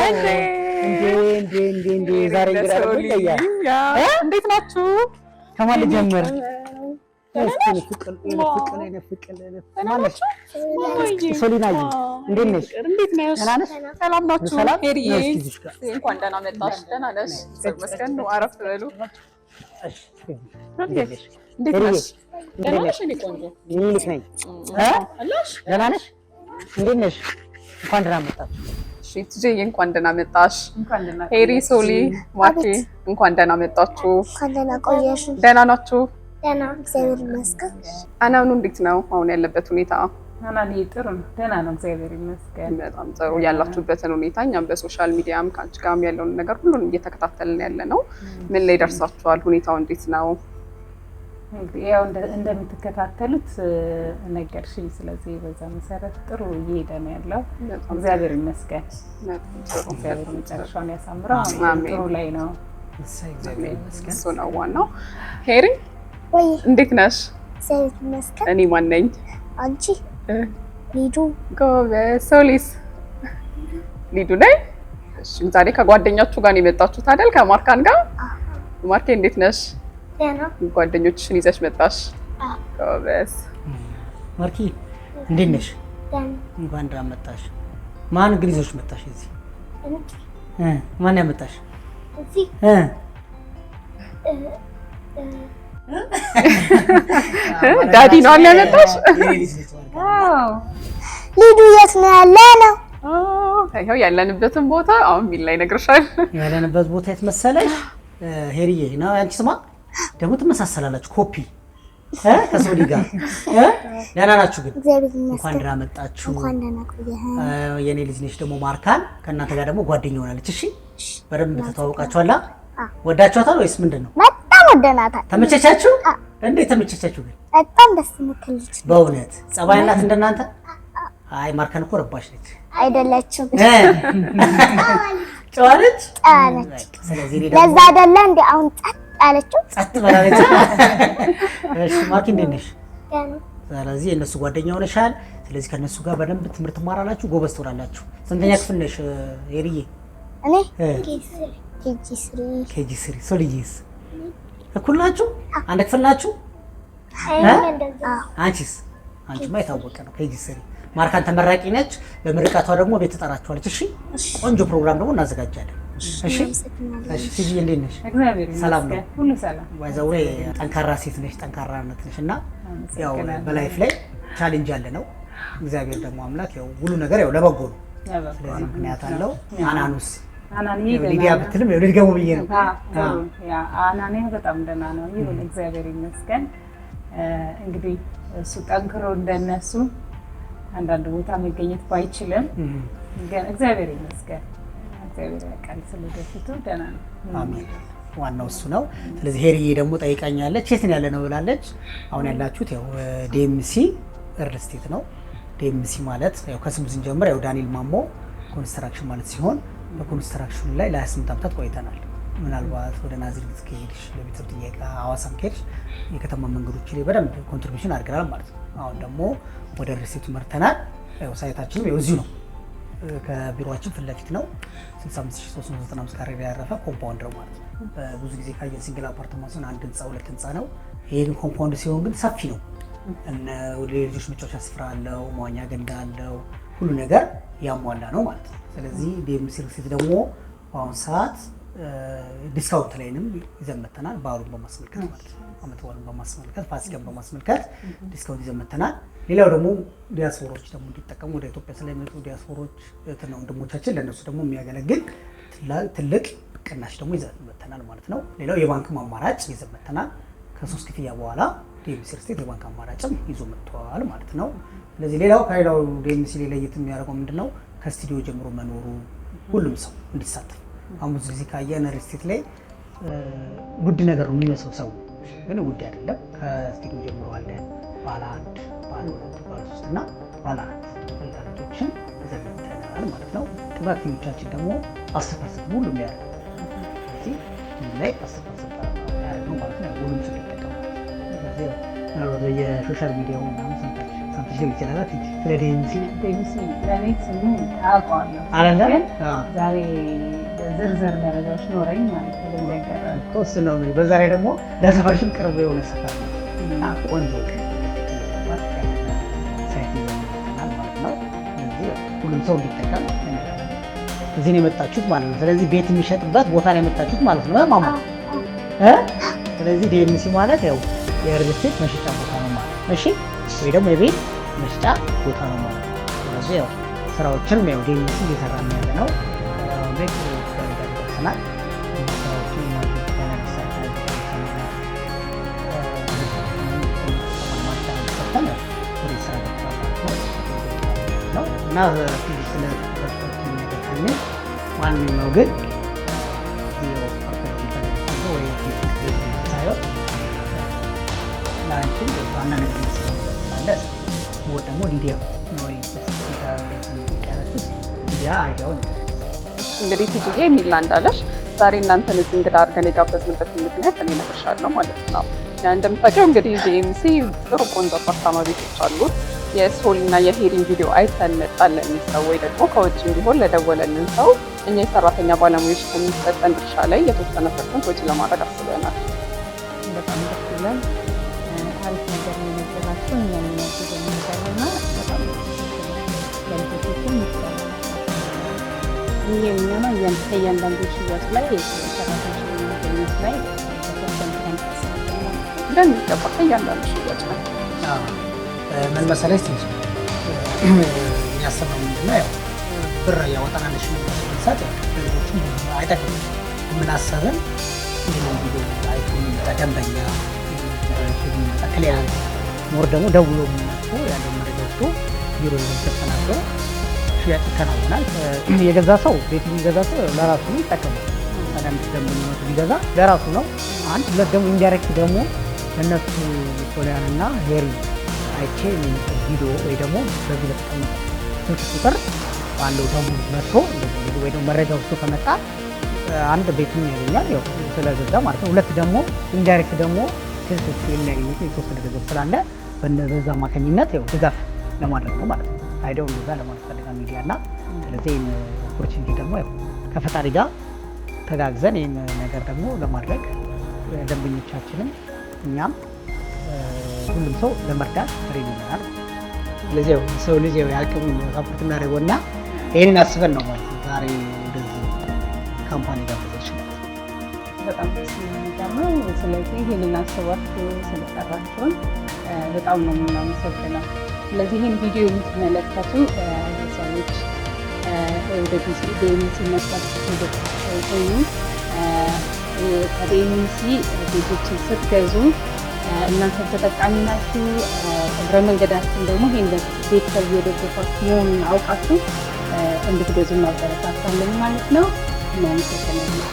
እንዴ ዛሬ እንግዲህ አይደል እንዴት ናችሁ? ከማን ልጀምር? ሶሊናዬ እንዴት ነሽ? ደህና ነሽ? ሰላም ናችሁ? ሄሪዬ እንኳን ደህና መጣሽ። ደህና ነሽ? መስገን ነው። አረፍ በሉ። እንዴት ነሽ? ደህና ነሽ? እኔ ቆንጆ ሚኒሊክ ነኝ። ደህና ነሽ? እንዴት ነሽ? እንኳን ደህና መጣችሁ። እሺ ትጄዬ እንኳን ደህና መጣሽ። ሄሪ፣ ሶሊ፣ ማርኬ እንኳን ደህና መጣችሁ። እንኳን ደህና ቆየሽ። ደህና ናችሁ? ደህና እግዚአብሔር ይመስገን። አናኑ እንዴት ነው አሁን ያለበት ሁኔታ? አናኒ ጥሩ ነው፣ ደህና ነው፣ እግዚአብሔር ይመስገን። በጣም ጥሩ። ያላችሁበትን ሁኔታ እኛም በሶሻል ሚዲያም ከአንቺ ጋርም ያለውን ነገር ሁሉን እየተከታተልን ያለ ነው። ምን ላይ ደርሳችኋል? ሁኔታው እንዴት ነው? እንግዲህ ያው እንደምትከታተሉት ነገርሽኝ። ስለዚህ በዛ መሰረት ጥሩ እየሄደ ነው ያለው። እግዚአብሔር ይመስገን። እግዚአብሔር መጨረሻውን ያሳምረው። ጥሩ ላይ ነው። እሱ ነው ዋናው። ሄሪ ወይ እንዴት ነሽ? እግዚአብሔር ይመስገን። እኔ ማን ነኝ? አንቺ ሊዱ። ጎበዝ። ሶሊስ? ሊዱ ነኝ። እሺ ዛሬ ከጓደኛችሁ ጋር ነው የመጣችሁት አይደል? ከማርካን ጋር። ማርኬ እንዴት ነሽ? ደህና። ጓደኞችሽን ይዘሽ መጣሽ? ጎበዝ። ማርኪ እንዴት ነሽ? ደህና። እንኳን ደህና መጣሽ። ማን ግን ይዘሽ መጣሽ እዚህ? ማን ያመጣሽ እዚህ? ዳዲ ነው ያመጣሽ? ሊዱ የት ነው ያለ ነው? ይኸው ያለንበትን ቦታ አሁን ሚል ላይ ነግርሻል። ያለንበት ቦታ የት መሰለሽ? ሄሪዬ ነው ያንቺ ስማ። ደግሞ ትመሳሰላላችሁ ኮፒ ከሶሊ ጋር። ደህና ናችሁ ግን? እግዚአብሔር ይመስገን። እንኳን ደህና መጣችሁ። እንኳን ደህና ቆየህ። የኔ ልጅ ነሽ ደግሞ ማርካን ከእናንተ ጋር ደግሞ ጓደኛ ሆናለች። እሺ በደንብ ተተዋውቃችኋላ? ወዳችኋታል ወይስ ምንድን ነው? በጣም ወደናታል። ተመቸቻችሁ? እንዴት ተመቸቻችሁ ግን? በጣም ደስ የምትል ልጅ በእውነት ጸባይ አላት እንደናንተ? አይ ማርካን እኮ ረባሽ ነች አይደለችም? ጨዋ ነች። ስለዚህ ለዛ አይደለ እንዴ አሁን ጸጥ አለችው? ጸጥ በላለች። እሺ ማርኪ እንዴት ነሽ? ደህና። ስለዚህ እነሱ ጓደኛ ሆነሻል። ስለዚህ ከነሱ ጋር በደንብ ትምህርት ትማራላችሁ፣ ጎበዝ ትሆናላችሁ። ስንተኛ ክፍል ነሽ ሄሪዬ? እኔ ኬጂ ስሪ። ሶልዬስ እኩል ናችሁ? አንድ ክፍል ናችሁ? አንቺስ? አንቺማ የታወቀ ነው ኬጂ ስሪ። ማርካን ተመራቂ ነች። በምርቃቷ ደግሞ ቤት ትጠራችኋለች። እሺ ቆንጆ ፕሮግራም ደግሞ እናዘጋጃለን። እሺ እሺ እንዴት ነሽ? ሰላም ነው? ሁሉ ሰላም። ወይዘው ጠንካራ ሴት ነሽ፣ ጠንካራነት ነሽ እና ያው በላይፍ ላይ ቻሌንጅ ያለ ነው። እግዚአብሔር ደግሞ አምላክ ያው ሁሉ ነገር ያው ለበጎ ነው። ስለዚህ ምክንያት አለው። አናኑስ አናኒ ሊዲያ ብትልም ያው ልድገሙ ብዬ ነው። ያ አናኒ በጣም ደህና ነው። ይሁን እግዚአብሔር ይመስገን። እንግዲህ እሱ ጠንክሮ እንደነሱ አንዳንድ ቦታ መገኘት ባይችልም ግን እግዚአብሔር ይመስገን። እግዚአብሔር ያውቃል። ስለደፊቱ ደህና ነው። አሜን። ዋናው እሱ ነው። ስለዚህ ሄሪዬ ደግሞ ጠይቃኛለች የት ነው ያለ ነው ብላለች። አሁን ያላችሁት ያው ዲኤምሲ ሪል ስቴት ነው። ዲኤምሲ ማለት ያው ከስሙ ስንጀምር ያው ዳንኤል ማሞ ኮንስትራክሽን ማለት ሲሆን በኮንስትራክሽኑ ላይ ለ28 ዓመታት ቆይተናል። ምናልባት ወደ ናዝሬት ከሄድሽ ለቤተሰብ ጥያቄ ሐዋሳም ከሄድሽ የከተማ መንገዶች ላይ በደንብ ኮንትሪቢዩሽን አድርገናል ማለት ነው። አሁን ደግሞ ወደ ሪል ስቴቱ መርተናል። ያው ሳይታችንም ያው እዚሁ ነው፣ ከቢሮአችን ፊት ለፊት ነው። 65395 ካሬ ላይ ያረፈ ኮምፓውንድ ነው ማለት ነው። ብዙ ጊዜ ካየን ሲንግል አፓርትማ ሲሆን አንድ ህንፃ ሁለት ህንፃ ነው። ይሄ ግን ኮምፓውንድ ሲሆን ግን ሰፊ ነው። ወደ ልጆች መጫወቻ ስፍራ አለው፣ መዋኛ ገንዳ አለው፣ ሁሉ ነገር ያሟላ ነው ማለት ነው። ስለዚህ ዲኤምሲ ሪል ስቴት ደግሞ በአሁኑ ሰዓት ዲስካውንት ላይንም ይዘን መተናል። በዓሉን በማስመልከት ማለት ነው። ዓመት በዓሉን በማስመልከት ፋሲካን በማስመልከት ዲስካውንት ይዘን መተናል። ሌላው ደግሞ ዲያስፖሮች ደግሞ እንዲጠቀሙ ወደ ኢትዮጵያ ስለሚመጡ ዲያስፖሮች እህትና ወንድሞቻችን ለእነሱ ደግሞ የሚያገለግል ትልቅ ቅናሽ ደግሞ ይዘን መተናል ማለት ነው። ሌላው የባንክ አማራጭ ይዘን መተናል። ከ3 ክፍያ በኋላ ዲኤምሲ ሪል ስቴት የባንክ አማራጭም ይዞ መጥቷል ማለት ነው። ስለዚህ ሌላው ከሌላው ዲኤምሲ ለየት የሚያደርገው ምንድነው? ከስቱዲዮ ጀምሮ መኖሩ ሁሉም ሰው እንዲሳተፍ። አሁን ብዙ ጊዜ ካየን ሪል ስቴት ላይ ውድ ነገር ነው የሚመስለው ሰው፣ ግን ውድ አይደለም። ከስቱዲዮ ጀምሮ አለ ባለ 1 ባለ 2 ባለ 3 እና ባለ 4 ፍላጎቶችን ዘመተናል ማለት ነው። ጥባተኞቻችን ደግሞ 10% ሁሉም ያደርጋል። ስለዚህ ላይ 10% ያደርጋል ማለት ነው። ሁሉም ሰው ይጠቀማል። ስለዚህ የሶሻል ሚዲያው ምናምን ሰምታችሁ ይችላል ስለ ዴምሲ ለኔ ስሙ አውቀዋለሁ አይደለ? ግን ዛሬ ዝርዝር መረጃዎች ኖረኝ ማለት ነው። እሱ ነው እንግዲህ በዛ ላይ ደግሞ ለሰፈርሽም ቅርብ የሆነ ሰፈር ነው እና ቆንጆ ሳይት ይዘናል ማለት ነው። ስለዚህ ሁሉም ሰው እንዲጠቀም እዚህ ነው የመጣችሁት ማለት ነው። ስለዚህ ቤት የሚሸጥበት ቦታ ነው የመጣችሁት ማለት ነው ማማ ስለዚህ ዴምሲ ማለት ያው የሪል ስቴት መሸጫ ቦታ ነው ማለት ነው። እሺ ወይ ደግሞ የቤት መሸጫ ቦታ ነው ማለት ነው። ስለዚህ ያው ስራዎችን ያው ዴምሲ እየሰራ ነው ያለ ነው። ቤት ደርሰናል። ስራዎችን ማድረግ ተነሳችሁ እና ስለ ዋነኛው ግን ላንቺን ዋና ነገር ስለማለት ደግሞ ሊዲያ ነው ሊዲያ አይዲያው እንግዲህ ትጅዬ የሚል እንዳለሽ ዛሬ እናንተን እዚህ እንግዳ አድርገን የጋበዝንበት ምክንያት እኔ እነግርሻለሁ ማለት ነው። እንደምታውቂው እንግዲህ ዴምሲ ጥሩ ቆንጆ አፓርታማ ቤቶች አሉት። የሶል እና የሄሪን ቪዲዮ አይተን መጣለን ሰው ወይ ደግሞ ከውጭ ቢሆን ለደወለልን ሰው እኛ የሰራተኛ ባለሙያዎች ከሚሰጠን ድርሻ ላይ የተወሰነ ፐርሰንት ወጪ ለማድረግ አስበናል። በጣም ደስ ይላል። አሪፍ ነገር ነው የነገራችሁ። እኛም የሚያግዘን ነገርና በጣም ለልጆችም ይሰራል። ይህ የሚሆነው እያንዳንዱ ሽያጭ ላይ ሰራተኞች ላይ እንደሚገባ ከእያንዳንዱ ሽያጭ ነው። ምን መሰለሽ ትንሽ የሚያሰማው ምንድነው ያው ብር ያወጣናለሽ ሰጥ ለልጆችም አይጠቅም። የምናሰብን ይህንን ቪዲዮ አይቶ የሚመጣ ደንበኛ የሚመጣ ክሊያንት ሞር ደግሞ ደውሎ የሚመጡ ያለው መረጃ ወስዶ ቢሮ ተጠናክሮ ሽያጭ ይከናወናል። የገዛ ሰው ቤት የሚገዛ ሰው ለራሱ ነው ይጠቀማል። አንዳንድ ደንበኞች ቢገዛ ለራሱ ነው። አንድ ሁለት ደግሞ ኢንዳይሬክት ደግሞ እነሱ ሶሊያንና ሄሪ አይቼ ቪዲዮ ወይ ደግሞ በዚህ በተቀመጠ ስልክ ቁጥር ባለው ደግሞ መጥቶ ወይ ደግሞ መረጃ ወስዶ ከመጣ አንድ ቤቱን ያገኛል ያው ስለገዛ ማለት ነው። ሁለት ደግሞ ኢንዳይሬክት ደግሞ ስልክ የሚያገኙት የተወሰነ ገንዘብ ስላለ በዛ አማካኝነት ያው ድጋፍ ለማድረግ ነው ማለት ነው። አይደው እንደዛ ለማለት ፈልጋ ሚዲያ እና ስለዚህ ኦፖርቹኒቲ ደግሞ ያው ከፈጣሪ ጋር ተጋግዘን ይህን ነገር ደግሞ ለማድረግ ደንበኞቻችንም እኛም ሁሉም ሰው ለመርዳት ሬዲ ይሆናል። ስለዚህ ሰው ልጅ ያቅሙን ሳፖርት እናደርገውና ይሄንን አስበን ነው ማለት ነው ዛሬ ወደዚህ ካምፓኒ ጋር ተደርሰናል። በጣም ደስ የሚል ነው። ስለዚህ ይሄንን አስባችሁ ስለጠራችሁን በጣም ነው የምናመሰግነው። ስለዚህ ይህን ቪዲዮ የምትመለከቱ ሰዎች ወደ ዴምሲ መስራት ሆኑ ከዴምሲ ቤቶችን ስትገዙ እናንተ ተጠቃሚ ናችሁ። እግረ መንገዳችን ደግሞ ይህን ቤተሰብ እየደገፋችሁ መሆኑን አውቃችሁ እንድትገዙ ማበረታታለን ማለት ነው። እናመሰግናለን።